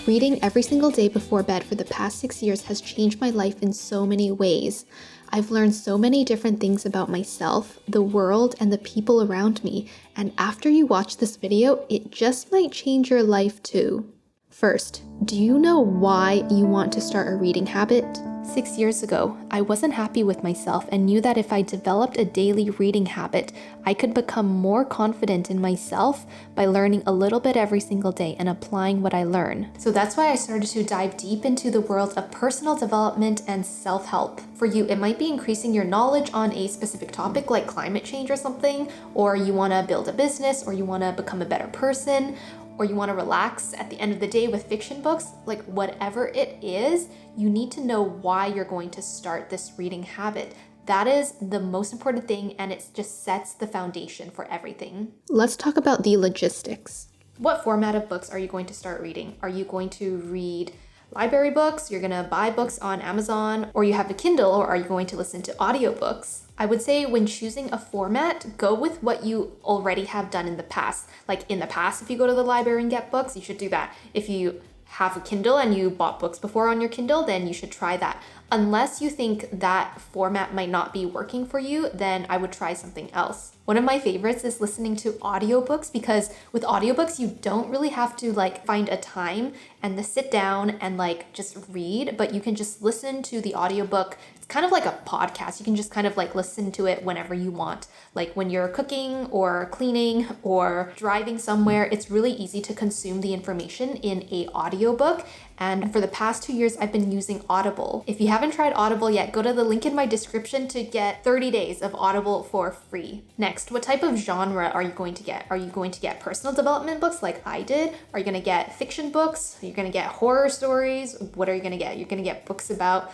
Reading every single day before bed for the past 6 years has changed my life in so many ways. I've learned so many different things about myself, the world, and the people around me, and after you watch this video, it just might change your life too. First, do you know why you want to start a reading habit? 6 years ago, I wasn't happy with myself and knew that if I developed a daily reading habit, I could become more confident in myself by learning a little bit every single day and applying what I learn. So that's why I started to dive deep into the world of personal development and self-help. For you, it might be increasing your knowledge on a specific topic like climate change or something, or you want to build a business, or you want to become a better person, or you want to relax at the end of the day with fiction books. Like whatever it is, you need to know why you're going to start this reading habit. That is the most important thing, and it just sets the foundation for everything. Let's talk about the logistics. What format of books are you going to start reading? Are you going to read library books? You're gonna buy books on Amazon, or you have a Kindle, or are you going to listen to audiobooks? I would say when choosing a format, go with what you already have done in the past. Like in the past, if you go to the library and get books, you should do that. If you have a Kindle and you bought books before on your Kindle, then you should try that. Unless you think that format might not be working for you, then I would try something else. One of my favorites is listening to audiobooks, because with audiobooks, you don't really have to find a time and sit down and just read, but you can just listen to the audiobook. It's kind of like a podcast. You can just kind of listen to it whenever you want. Like when you're cooking or cleaning or driving somewhere, it's really easy to consume the information in a audiobook. And for the past 2 years, I've been using Audible. If you haven't tried Audible yet, go to the link in my description to get 30 days of Audible for free. Next, what type of genre are you going to get? Are you going to get personal development books like I did? Are you going to get fiction books? Are you going to get horror stories? What are you going to get? You're going to get books about,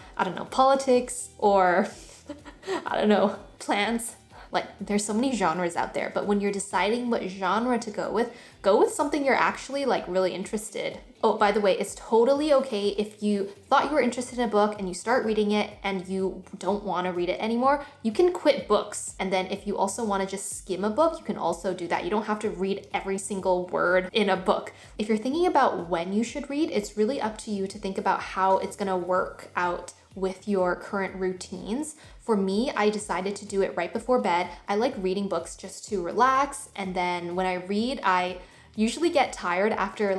politics or, plants. There's so many genres out there, but when you're deciding what genre to go with something you're actually really interested. Oh, by the way, it's totally okay if you thought you were interested in a book and you start reading it and you don't want to read it anymore. You can quit books. And then if you also want to just skim a book, you can also do that. You don't have to read every single word in a book. If you're thinking about when you should read, it's really up to you to think about how it's going to work out with your current routines. For me, I decided to do it right before bed. I like reading books just to relax. And then when I read, I usually get tired after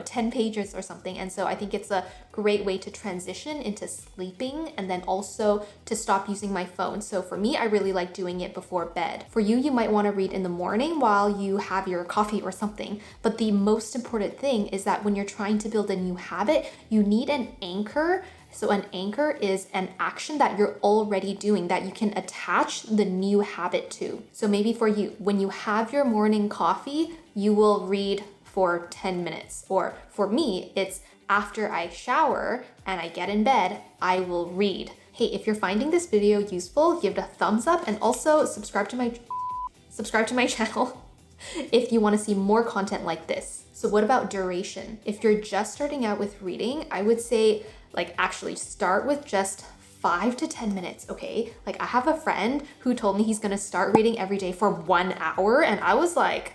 10 pages or something. And so I think it's a great way to transition into sleeping and then also to stop using my phone. So for me, I really like doing it before bed. For you, you might want to read in the morning while you have your coffee or something. But the most important thing is that when you're trying to build a new habit, you need an anchor. So an anchor is an action that you're already doing that you can attach the new habit to. So maybe for you, when you have your morning coffee, you will read for 10 minutes. Or for me, it's after I shower and I get in bed, I will read. Hey, if you're finding this video useful, give it a thumbs up and also subscribe to my channel if you want to see more content like this. So what about duration? If you're just starting out with reading, I would say actually start with just 5 to 10 minutes, okay? I have a friend who told me he's gonna start reading every day for 1 hour, and I was like,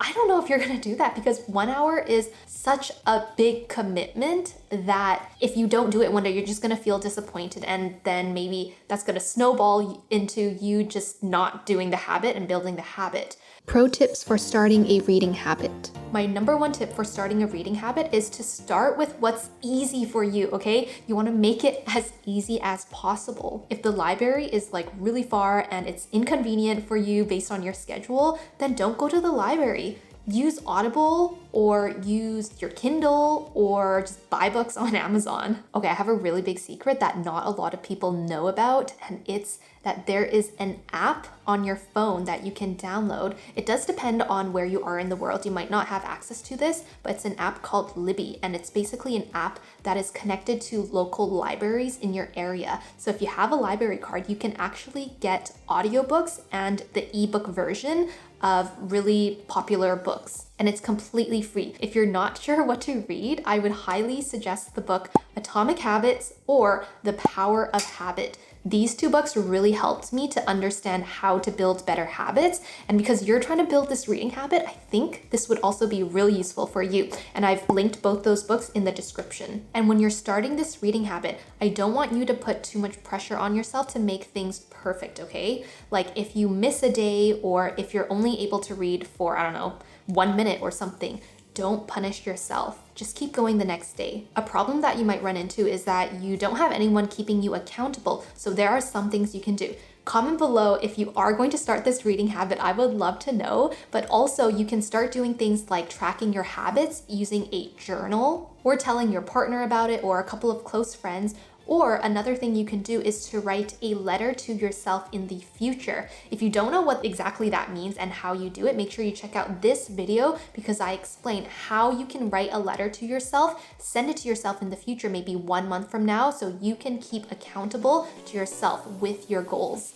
I don't know if you're gonna do that, because 1 hour is such a big commitment that if you don't do it one day, you're just gonna feel disappointed, and then maybe that's gonna snowball into you just not doing the habit and building the habit. Pro tips for starting a reading habit. My number one tip for starting a reading habit is to start with what's easy for you, okay? You want to make it as easy as possible. If the library is really far and it's inconvenient for you based on your schedule, then don't go to the library. Use Audible or use your Kindle or just buy books on Amazon. Okay, I have a really big secret that not a lot of people know about, and it's that there is an app on your phone that you can download. It does depend on where you are in the world. You might not have access to this, but it's an app called Libby, and it's basically an app that is connected to local libraries in your area. So if you have a library card, you can actually get audiobooks and the ebook version of really popular books, and it's completely free. If you're not sure what to read, I would highly suggest the book Atomic Habits or The Power of Habit. These 2 books really helped me to understand how to build better habits. And because you're trying to build this reading habit, I think this would also be really useful for you. And I've linked both those books in the description. And when you're starting this reading habit, I don't want you to put too much pressure on yourself to make things perfect, okay? Like if you miss a day or if you're only able to read for, I don't know, 1 minute or something, don't punish yourself. Just keep going the next day. A problem that you might run into is that you don't have anyone keeping you accountable. So there are some things you can do. Comment below if you are going to start this reading habit. I would love to know. But also you can start doing things like tracking your habits using a journal or telling your partner about it or a couple of close friends. Or another thing you can do is to write a letter to yourself in the future. If you don't know what exactly that means and how you do it, make sure you check out this video because I explain how you can write a letter to yourself, send it to yourself in the future, maybe 1 month from now, so you can keep accountable to yourself with your goals.